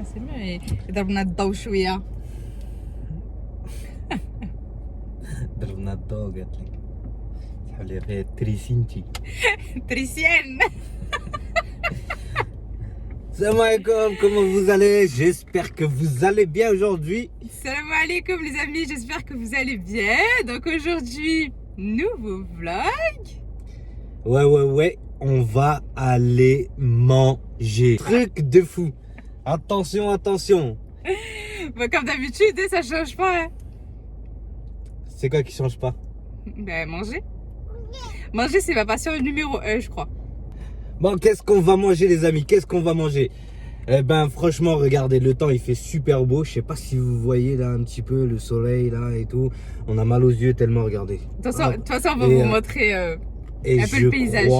c'est mieux. ضربنا الضو شوية. ضربنا الضوء قالت لك تحب لي فيها تريسينتي. تريسيان. Salam alaikum, comment vous allez? J'espère que vous allez bien aujourd'hui. Salam alaikum les amis, j'espère que vous allez bien. Donc aujourd'hui, nouveau vlog. Ouais, on va aller manger. Truc de fou. Attention. Bah, comme d'habitude, ça change pas. Hein. C'est quoi qui change pas? Ben manger. Manger c'est ma passion numéro 1 je crois. Bon, qu'est-ce qu'on va manger les amis? Qu'est-ce qu'on va manger? Eh ben franchement, regardez, le temps il fait super beau. Je sais pas si vous voyez là un petit peu le soleil là et tout. On a mal aux yeux tellement, regardez. De toute façon, on va vous montrer un peu le paysage.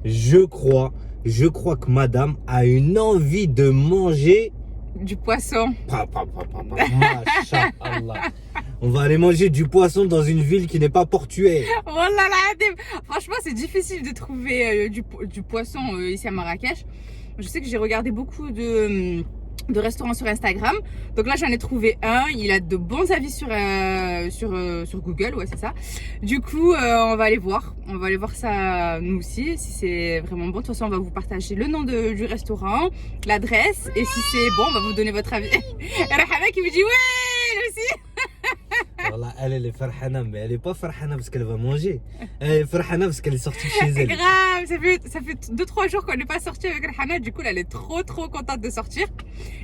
Je crois que madame a une envie de manger du poisson. Masha'Allah. On va aller manger du poisson dans une ville qui n'est pas portuaire. Oh là là, franchement, c'est difficile de trouver du poisson ici à Marrakech. Je sais que j'ai regardé beaucoup de restaurants sur Instagram. Donc là, j'en ai trouvé un. Il a de bons avis sur Google, ouais, c'est ça. Du coup, on va aller voir. On va aller voir ça nous aussi, si c'est vraiment bon. De toute façon, on va vous partager le nom du restaurant, l'adresse. Et si c'est bon, on va vous donner votre avis. Et Rahama qui me dit, ouais, elle aussi. Voilà, elle est farhana, mais elle est pas farhana parce qu'elle va manger. Elle est farhana parce qu'elle est sortie de chez elle. Grave, ça fait 2-3 jours qu'on n'est pas sorti avec Rahana. Du coup, elle est trop contente de sortir.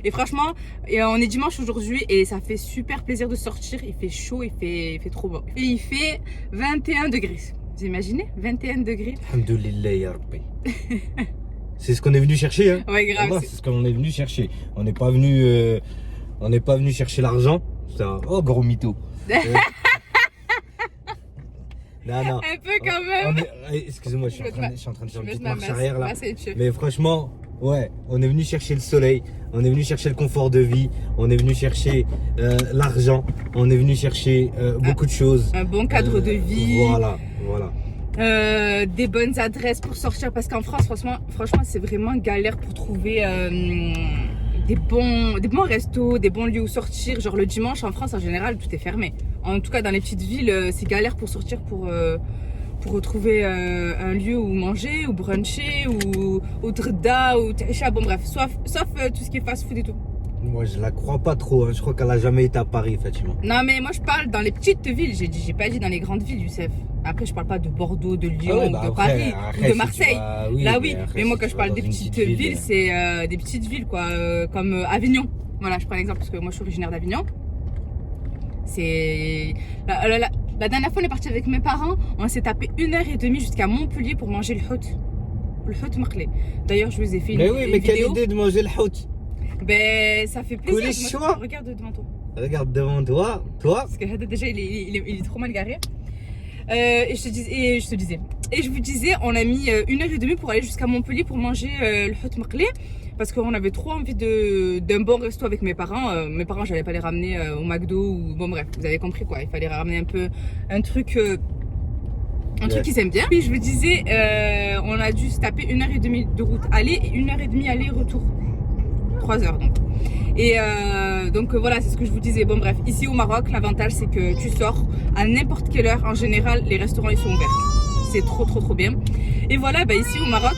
Et franchement, on est dimanche aujourd'hui et ça fait super plaisir de sortir. Il fait chaud, il fait trop beau. Et il fait 21 degrés. Vous imaginez 21 degrés. Alhamdoulilah ya Rabbi. C'est ce qu'on est venu chercher, hein. Ouais, grave. Voilà, c'est ce qu'on est venu chercher. On n'est pas venu chercher l'argent. Oh, gros mytho. Non. Un peu quand même. Excusez-moi, je suis en train de faire une petite marche arrière là. Ouais, mais franchement, ouais, on est venu chercher le soleil, on est venu chercher le confort de vie, on est venu chercher l'argent, on est venu chercher beaucoup de choses. Un bon cadre de vie. Voilà. Des bonnes adresses pour sortir parce qu'en France, franchement, c'est vraiment galère pour trouver des bons restos, des bons lieux où sortir. Genre le dimanche en France en général tout est fermé. En tout cas dans les petites villes c'est galère pour sortir pour retrouver un lieu où manger, ou bruncher, ou drda, ou taïcha, bon bref, sauf tout ce qui est fast food et tout. Moi je la crois pas trop, hein. Je crois qu'elle a jamais été à Paris effectivement. Non mais moi je parle dans les petites villes, j'ai pas dit dans les grandes villes Youssef. Après je parle pas de Bordeaux, de Lyon, de Paris, ou de Marseille. Là oui, mais moi quand je parle des petites villes, c'est des petites villes quoi, comme Avignon. Voilà, je prends l'exemple parce que moi je suis originaire d'Avignon. C'est la dernière fois on est parti avec mes parents, on s'est tapé 1h30 jusqu'à Montpellier pour manger le hout maqlé. D'ailleurs je vous ai fait une vidéo. Mais quelle idée de manger le hout. Ben ça fait plaisir. Moi, regarde devant toi. Regarde devant toi. Parce que déjà il est trop mal garé. Et je vous disais, on a mis 1h30 pour aller jusqu'à Montpellier pour manger le hout maqlé. Parce qu'on avait trop envie d'un bon resto avec mes parents. Mes parents, j'allais pas les ramener au McDo ou bon bref, vous avez compris quoi. Il fallait ramener un peu un truc qu'ils aiment bien. Puis je vous disais, on a dû se taper 1h30 de route aller et 1h30 aller-retour. 3 heures donc. Et donc voilà, c'est ce que je vous disais. Bon bref, ici au Maroc, l'avantage c'est que tu sors à n'importe quelle heure. En général, les restaurants ils sont ouverts. C'est trop bien. Et voilà, bah ici au Maroc,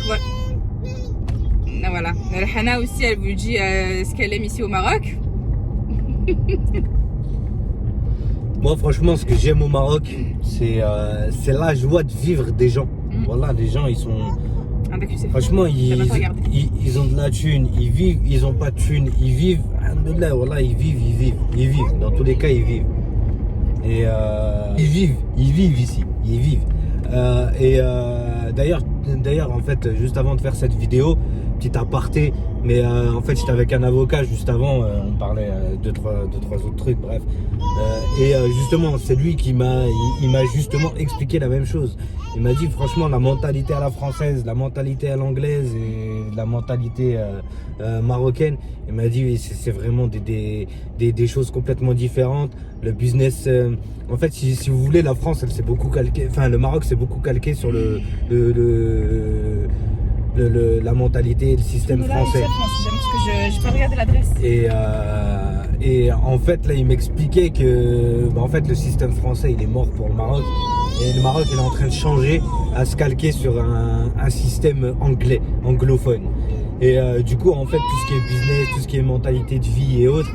voilà. Hana aussi, elle vous dit ce qu'elle aime ici au Maroc. Moi franchement, ce que j'aime au Maroc, c'est la joie de vivre des gens. Voilà, les gens ils sont... Franchement, ils ont de la thune, ils vivent, ils ont pas de thune, ils vivent, voilà, ils vivent. Dans tous les cas, ils vivent. Et ils vivent ici, ils vivent. D'ailleurs, en fait, juste avant de faire cette vidéo, petit aparté, mais en fait, j'étais avec un avocat juste avant, on parlait de trois autres trucs, bref. Justement, c'est lui qui m'a justement expliqué la même chose. Il m'a dit franchement la mentalité à la française, la mentalité à l'anglaise et la mentalité marocaine. Il m'a dit c'est vraiment des choses complètement différentes. Le business, en fait si vous voulez, la France elle s'est beaucoup calquée, enfin le Maroc s'est beaucoup calqué sur la mentalité et le système français. j'ai pas regardé l'adresse. Et en fait, là, il m'expliquait que en fait, le système français, il est mort pour le Maroc. Et le Maroc, il est en train de changer, à se calquer sur un système anglais, anglophone. Et du coup, en fait, tout ce qui est business, tout ce qui est mentalité de vie et autres,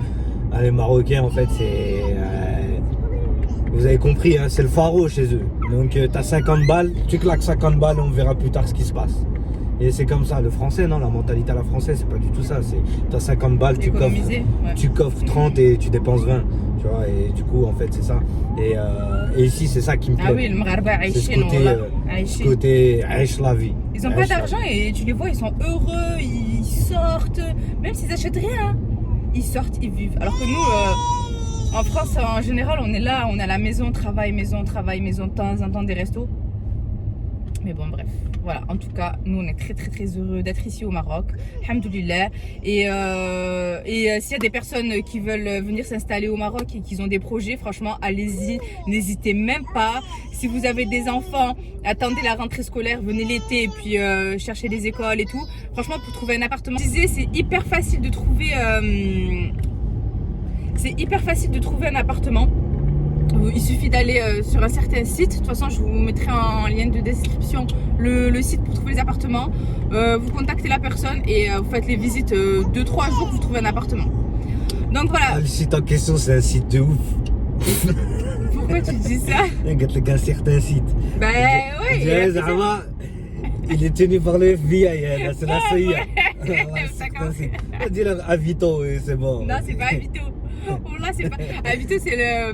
les Marocains, en fait, c'est... vous avez compris, hein, c'est le pharaon chez eux. Donc, t'as 50 balles, tu claques 50 balles et on verra plus tard ce qui se passe. Et c'est comme ça, le français, non, la mentalité à la française, c'est pas du tout ça. C'est, t'as 50 balles, tu coffres 30 et tu dépenses 20. Tu vois, et du coup, en fait, c'est ça. Et ici, c'est ça qui me plaît. Ah oui, le Maghreba, c'est ce côté, Aïch la vie. Ils ont pas d'argent et tu les vois, ils sont heureux, ils sortent. Même s'ils achètent rien, ils sortent, ils vivent. Alors que nous, en France, en général, on est là, on est à la maison, travail, maison, de temps en temps des restos. Mais bon, bref, voilà. En tout cas, nous, on est très, très, très heureux d'être ici au Maroc. Alhamdoulilah. Et s'il y a des personnes qui veulent venir s'installer au Maroc et qui ont des projets, franchement, allez-y. N'hésitez même pas. Si vous avez des enfants, attendez la rentrée scolaire, venez l'été et puis cherchez les écoles et tout. Franchement, pour trouver un appartement, je disais, c'est hyper facile de trouver... un appartement. Il suffit d'aller sur un certain site. De toute façon, je vous mettrai en lien de description le site pour trouver les appartements. Vous contactez la personne et vous faites les visites 2-3 jours, vous trouvez un appartement. Donc voilà. Le site en question, c'est un site de ouf. Pourquoi tu dis ça? Regarde un certain site. Ben oui. Il est tenu par le FBI, c'est la CIA. On dit Avito, c'est bon. Non, c'est pas Avito. Oh là, c'est pas. Avito, c'est le.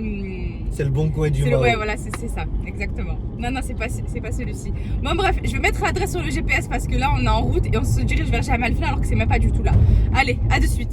C'est le bon coin du Maroc. Ouais, voilà, c'est ça, exactement. Non, c'est pas celui-ci. Bon, bref, je vais mettre l'adresse sur le GPS parce que là, on est en route et on se dirige vers Jamalfina alors que c'est même pas du tout là. Allez, à de suite.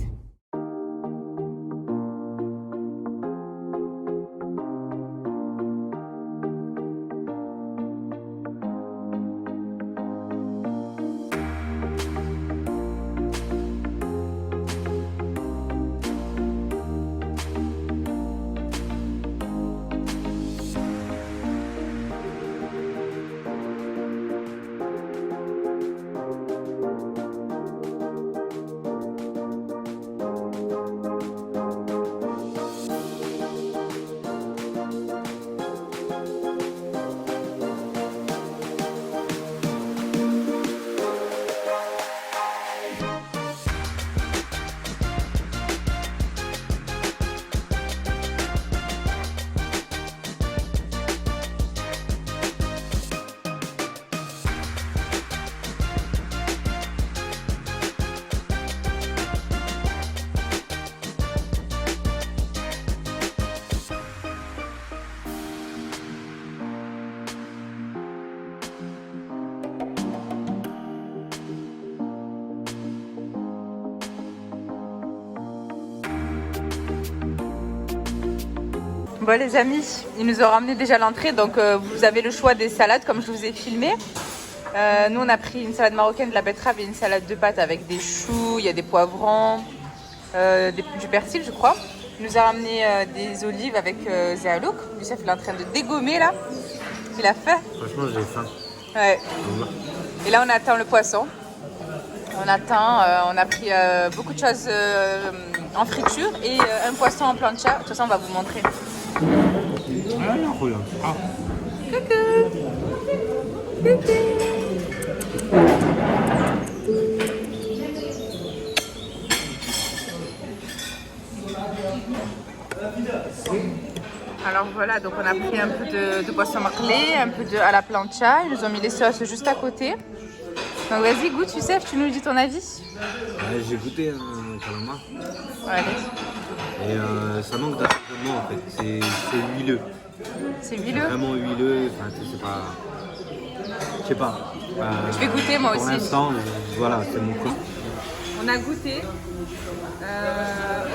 Bon les amis, ils nous ont ramené déjà l'entrée, donc vous avez le choix des salades comme je vous ai filmé. Nous on a pris une salade marocaine, de la betterave et une salade de pâtes avec des choux, il y a des poivrons, du persil je crois. Il nous a ramené des olives avec Zéalouk. Youssef il est en train de dégommer là, il a faim. Franchement j'ai faim. Ouais. Et là on attend le poisson. On a pris beaucoup de choses en friture et un poisson en plancha. De toute façon on va vous montrer. Alors voilà, donc on a pris un peu de poisson maclé, un peu à la plancha. Ils nous ont mis les sauces juste à côté. Donc vas-y, goûte Youssef, tu nous dis ton avis. J'ai goûté un calamar. Ouais, allez. Et ça manque d'assaisonnement en fait, c'est huileux. C'est huileux? Vraiment huileux, enfin c'est pas... Je sais pas. Je vais goûter moi pour aussi. Pour l'instant, voilà, c'est mon coup. On a goûté.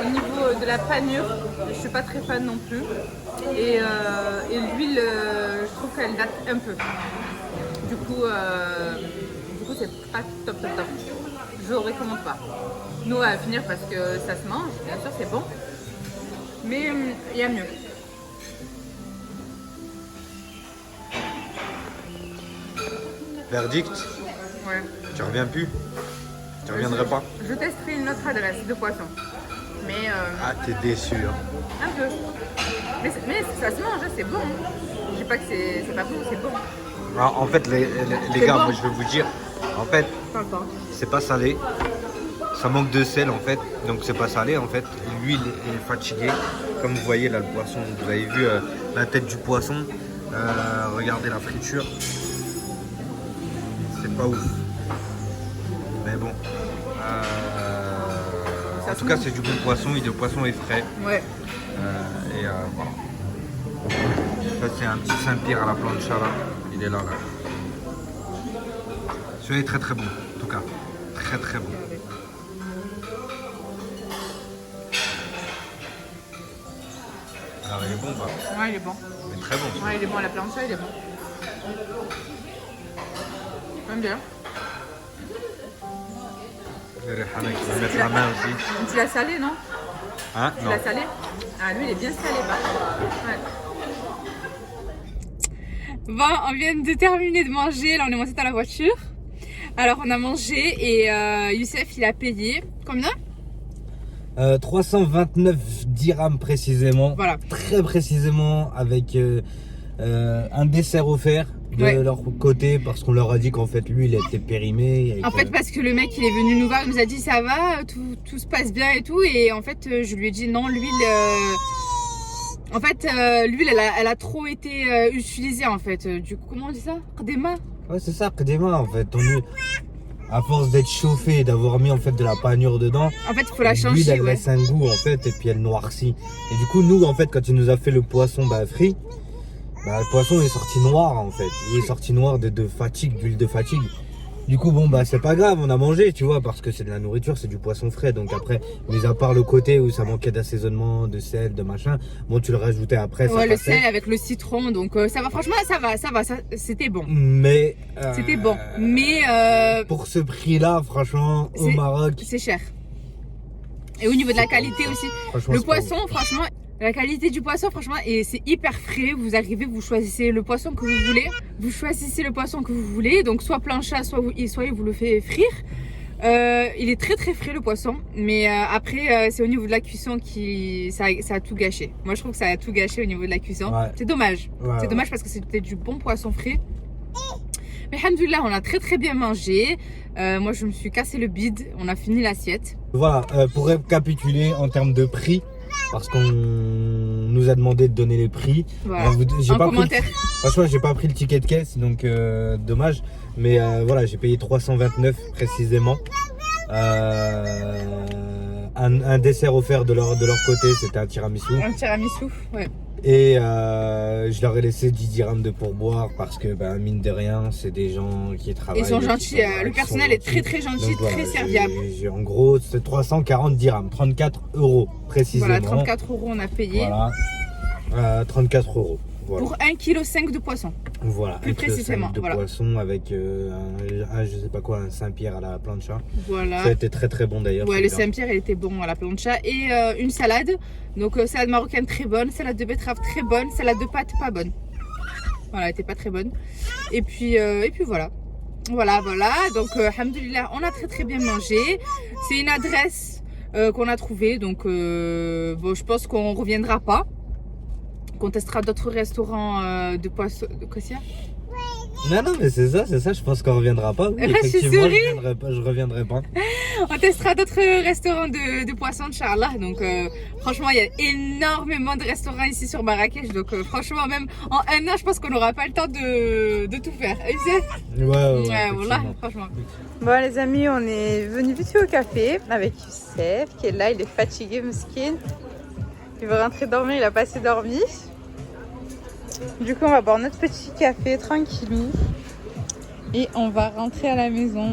Au niveau de la panure, je suis pas très fan non plus. Et l'huile, je trouve qu'elle date un peu. Du coup c'est pas top. Je ne recommande pas. Nous, on va finir parce que ça se mange, bien sûr, c'est bon. Mais il y a mieux. Verdict? Ouais. Tu reviens plus? Tu reviendrais pas? Je testerai une autre adresse de poisson. Mais Ah, t'es déçu. Hein. un peu. Mais ça se mange, hein, c'est bon. Je dis pas que c'est pas bon, c'est bon. Alors, en fait, les C'est gars, bon. moi je vais vous dire, en fait, Parle pas. c'est pas salé. Ça manque de sel en fait, donc c'est pas salé en fait. L'huile est fatiguée. Comme vous voyez là, le poisson, vous avez vu la tête du poisson. Regardez la friture. C'est pas ouf. Mais bon. En tout cas, c'est du bon poisson. Le poisson est frais. Ouais. Voilà. Ça, c'est un petit Saint-Pierre à la plancha là. Il est là. Celui-là est très très bon. En tout cas, très très bon. Alors, il est bon, bah. Ouais, il est bon. Il est très bon. Ouais, il est bon, la plancha, il est bon. J'aime bien. Rihana qui va mettre la main aussi. Tu l'as salé, non? Hein? Tu Non. l'as salé? Ah, lui, il est bien salé, par contre. Ouais. Bon, on vient de terminer de manger. Là, on est monté dans la voiture. Alors, on a mangé et Youssef, il a payé. Combien? 329 dirhams précisément. Voilà. Très précisément avec un dessert offert de Ouais. leur côté parce qu'on leur a dit qu'en fait lui il était périmé. Et En que- fait, parce que le mec, il est venu nous voir, il nous a dit ça va, tout se passe bien et tout. Et en fait, je lui ai dit non, l'huile. En fait, l'huile, elle a trop été utilisée en fait. Du coup, comment on dit ça? Des mains. Ouais, c'est ça, Qdema en fait. À force d'être chauffé et d'avoir mis en fait de la panure dedans, En fait, il faut la l'huile changer. elle Ouais. laisse un goût en fait et puis elle noircit. Et du coup nous en fait quand il nous a fait le poisson frit, le poisson est sorti noir en fait. Il est sorti noir de fatigue, d'huile de fatigue. Du coup bon c'est pas grave, on a mangé tu vois parce que c'est de la nourriture, c'est du poisson frais. Donc après, mis à part le côté où ça manquait d'assaisonnement, de sel, de machin, bon tu le rajoutais après, ça Ouais, le passait. sel avec le citron, donc ça va, franchement, ça va, c'était bon. Mais C'était bon. Mais pour ce prix-là, franchement, au C'est- Maroc, c'est cher. Et au niveau de la qualité aussi. franchement, Le c'est pas poisson, franchement, la qualité du poisson, franchement, et c'est hyper frais. Vous arrivez, vous choisissez le poisson que vous voulez. Vous choisissez le poisson que vous voulez. Donc, soit plancha, soit il vous le fait frire. Il est très très frais le poisson. Mais après, c'est au niveau de la cuisson ça a tout gâché. Moi, je trouve que ça a tout gâché au niveau de la cuisson. Ouais. C'est dommage. Ouais, C'est ouais. dommage parce que c'était du bon poisson frais. Mais alhamdoulilah, on a très très bien mangé. Moi, je me suis cassé le bide. On a fini l'assiette. Voilà, pour récapituler en termes de prix, parce qu'on nous a demandé de donner les prix. Voilà. J'ai En pas pris commentaire. franchement, j'ai pas pris le ticket de caisse, donc dommage. Mais voilà, j'ai payé 329 précisément. Un dessert offert de leur côté, c'était un tiramisu. Un tiramisu, ouais. Et je leur ai laissé 10 dirhams de pourboire parce que mine de rien, c'est des gens qui travaillent. Ils sont qui gentils, le qui sont personnel est très gentils. très gentil, Donc, voilà, très serviable. En gros, c'est 340 dirhams, 34 euros précisément. Voilà, 34 € on a payé Voilà, 34 euros. Voilà. pour 1,5 kg de poisson. Voilà, plus un kilo précisément, de voilà. poisson avec je sais pas quoi, un Saint-Pierre à la plancha. Voilà. Ça a été très très bon d'ailleurs. Ouais, le celui-là. Saint-Pierre il était bon à la plancha. Et une salade. Donc salade marocaine très bonne, salade de betterave très bonne, salade de pâtes pas bonne. Voilà, elle était pas très bonne. Et puis voilà. Voilà. Donc alhamdoulilah, on a très très bien mangé. C'est une adresse qu'on a trouvée. Donc bon, je pense qu'on reviendra pas. Qu'on testera d'autres restaurants de poisson. De quoi c'est? Non, mais c'est ça, je pense qu'on reviendra pas. Oui, Là, je suis effectivement, souris. je reviendrai pas. On testera d'autres restaurants de poissons, Inch'Allah. Donc, franchement, il y a énormément de restaurants ici sur Marrakech. Donc, franchement, même en un an, je pense qu'on n'aura pas le temps de tout faire. Youssef? Ouais, voilà, effectivement. franchement. Bon, les amis, on est venu vite fait au café avec Youssef, qui est là. Il est fatigué, mesquine. Il veut rentrer dormir, il a pas assez dormi. Du coup, on va boire notre petit café tranquillou. Et on va rentrer à la maison.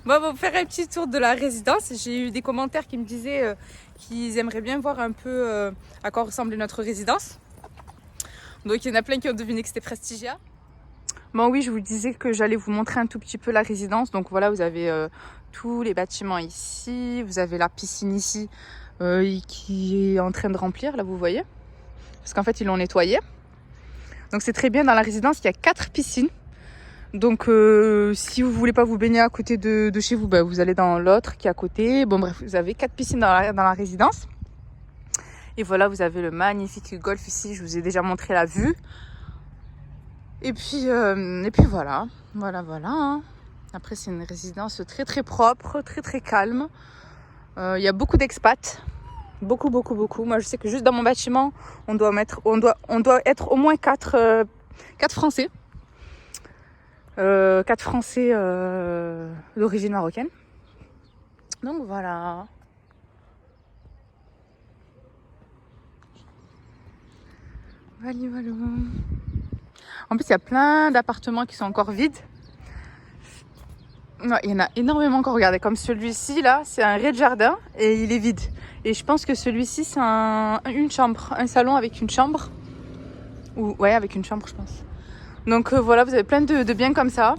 Bon, on va vous faire un petit tour de la résidence. J'ai eu des commentaires qui me disaient qu'ils aimeraient bien voir un peu à quoi ressemblait notre résidence. Donc il y en a plein qui ont deviné que c'était Prestigia. Bon oui, je vous disais que j'allais vous montrer un tout petit peu la résidence. Donc voilà, vous avez tous les bâtiments ici. Vous avez la piscine ici qui est en train de remplir, là vous voyez. Parce qu'en fait ils l'ont nettoyé. Donc c'est très bien, dans la résidence il y a 4 piscines. Donc si vous voulez pas vous baigner à côté de chez vous, bah, vous allez dans l'autre qui est à côté. Bon bref, vous avez 4 piscines dans la résidence. Et voilà, vous avez le magnifique golf ici, je vous ai déjà montré la vue. Et puis voilà, hein. Après c'est une résidence très très propre, très très calme. Il y a beaucoup d'expats, beaucoup. Moi je sais que juste dans mon bâtiment, on doit être au moins 4 Français. 4 Français d'origine marocaine. Donc voilà. Voilà. En plus, il y a plein d'appartements qui sont encore vides. Ouais, il y en a énormément encore. Regardez, comme celui-ci là, c'est un rez-de-jardin et il est vide. Et je pense que celui-ci, c'est une chambre, un salon avec une chambre. Ouais, avec une chambre, je pense. Donc voilà, vous avez plein de biens comme ça.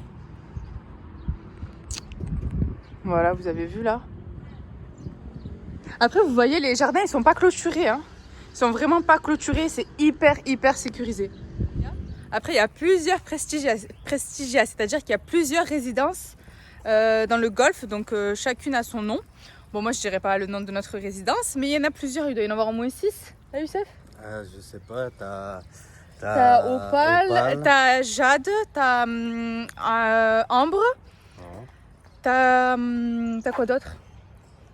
Voilà, vous avez vu là. Après, vous voyez, les jardins, ils sont pas clôturés. Hein. Ils sont vraiment pas clôturés. C'est hyper sécurisé. Après, il y a plusieurs prestigias, c'est-à-dire qu'il y a plusieurs résidences dans le golfe. Donc, chacune a son nom. Bon, moi, je dirais pas le nom de notre résidence, mais il y en a plusieurs. Il doit y en avoir au moins 6. T'as Youssef? Je sais pas, T'as Opale, t'as Jade, t'as Ambre, t'as quoi d'autre?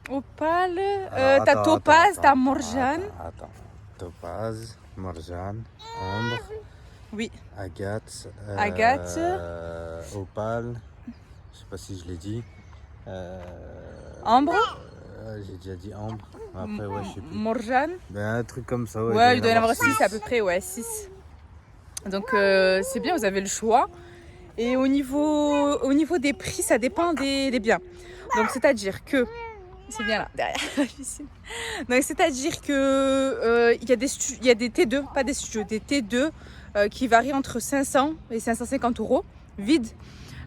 Opale, t'as Topaz, t'as Morjane. Attends. Topaz, Morjane, Ambre. Oui. Agathe. Opale. Je sais pas si je l'ai dit. Ambre. J'ai déjà dit Ambre. Après, ouais, je sais plus. Morjane. Ben, un truc comme ça, ouais. Il doit y en avoir 6 à peu près, ouais, 6. Donc c'est bien, vous avez le choix. Et au niveau des prix, ça dépend des biens. Donc c'est-à-dire que... C'est bien là, derrière la piscine. Donc c'est-à-dire que il y a des T2, pas des studios, des T2 qui varient entre 500 et 550 euros, vide.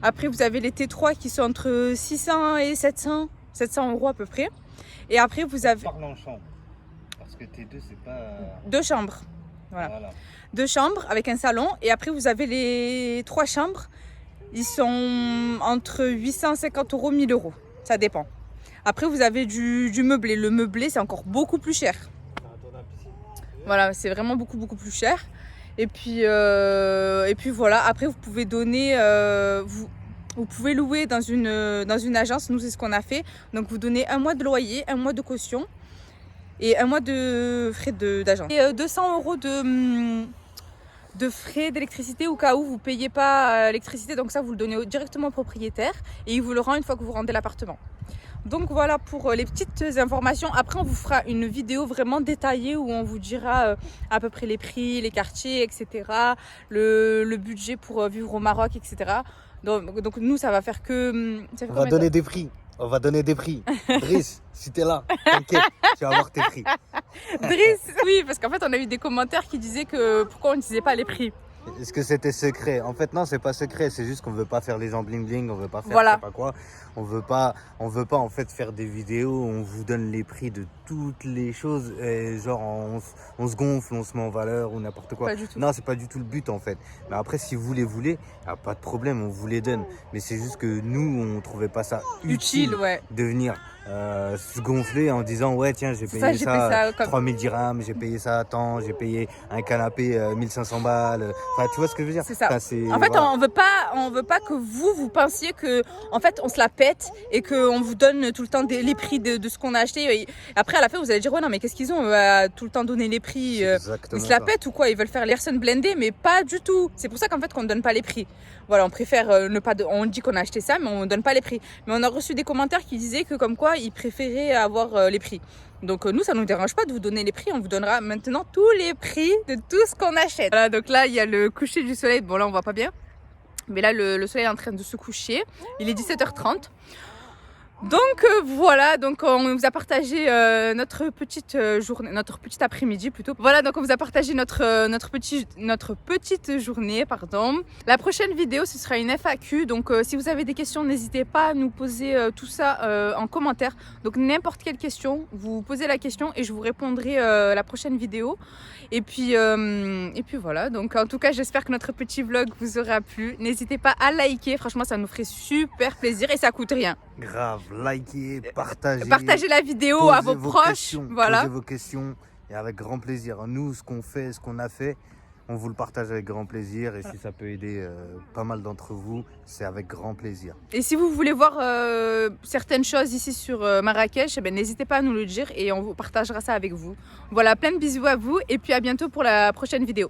Après vous avez les T3 qui sont entre 600 et 700 euros à peu près. Et après vous avez... Parle en chambre, parce que T2 c'est pas... 2 chambres, voilà. 2 chambres avec un salon. Et après vous avez les 3 chambres, ils sont entre 850 euros, 1000 euros, ça dépend. Après vous avez du meublé, le meublé c'est encore beaucoup plus cher. Voilà, c'est vraiment beaucoup plus cher. Et puis voilà, après vous pouvez donner, vous pouvez louer dans une agence, nous c'est ce qu'on a fait. Donc vous donnez 1 mois de loyer, 1 mois de caution et 1 mois de frais d'agence. Et 200 euros de frais d'électricité au cas où vous ne payez pas l'électricité. Donc ça vous le donnez directement au propriétaire et il vous le rend une fois que vous rendez l'appartement. Donc voilà pour les petites informations. Après on vous fera une vidéo vraiment détaillée où on vous dira à peu près les prix, les quartiers, etc. Le budget pour vivre au Maroc, etc. Donc nous ça va faire que... On va donner des prix. Driss, si t'es là, t'inquiète, tu vas avoir tes prix. Driss, oui, parce qu'en fait on a eu des commentaires qui disaient que pourquoi on ne disait pas les prix. Est-ce que c'était secret? En fait non, c'est pas secret, c'est juste qu'on veut pas faire les gens bling bling, on veut pas faire voilà. Je sais pas quoi. On veut pas en fait faire des vidéos où on vous donne les prix de toutes les choses et genre on se gonfle, on se met en valeur ou n'importe quoi. Pas du tout. Non, c'est pas du tout le but en fait. Mais après si vous les voulez, y a pas de problème, on vous les donne. Mais c'est juste que nous on trouvait pas ça utile ouais. de venir se gonfler en disant ouais tiens j'ai payé ça 3000 dirhams, j'ai payé ça à temps, j'ai payé un canapé 1500 balles. Enfin tu vois ce que je veux dire? C'est ça. Enfin, en fait voilà. on veut pas que vous pensiez que en fait on se la pète et qu'on vous donne tout le temps les prix de ce qu'on a acheté. Et après à la fin vous allez dire ouais non mais qu'est-ce qu'ils ont à tout le temps donner les prix, ils se la pètent ou quoi? Ils veulent faire les personnes blindées, mais pas du tout. C'est pour ça qu'en fait qu'on ne donne pas les prix. Voilà, on préfère on dit qu'on a acheté ça mais on ne donne pas les prix. Mais on a reçu des commentaires qui disaient que comme quoi ils préféraient avoir les prix. Donc nous ça nous dérange pas de vous donner les prix, on vous donnera maintenant tous les prix de tout ce qu'on achète. Voilà, donc là il y a le coucher du soleil. Bon là on voit pas bien. Mais là le soleil est en train de se coucher. Il est 17h30. Donc voilà, donc on vous a partagé notre petite journée, notre petit après-midi plutôt. Voilà, donc on vous a partagé notre petite journée, pardon. La prochaine vidéo, ce sera une FAQ. Donc si vous avez des questions, n'hésitez pas à nous poser tout ça en commentaire. Donc n'importe quelle question, vous posez la question et je vous répondrai la prochaine vidéo. Et puis voilà. Donc en tout cas, j'espère que notre petit vlog vous aura plu. N'hésitez pas à liker. Franchement, ça nous ferait super plaisir et ça coûte rien. Grave, likez, partagez. Partagez la vidéo à vos proches. Voilà. Posez vos questions et avec grand plaisir. Nous, ce qu'on fait, ce qu'on a fait, on vous le partage avec grand plaisir. Et si ça peut aider pas mal d'entre vous, c'est avec grand plaisir. Et si vous voulez voir certaines choses ici sur Marrakech, eh ben, n'hésitez pas à nous le dire et on vous partagera ça avec vous. Voilà, plein de bisous à vous et puis à bientôt pour la prochaine vidéo.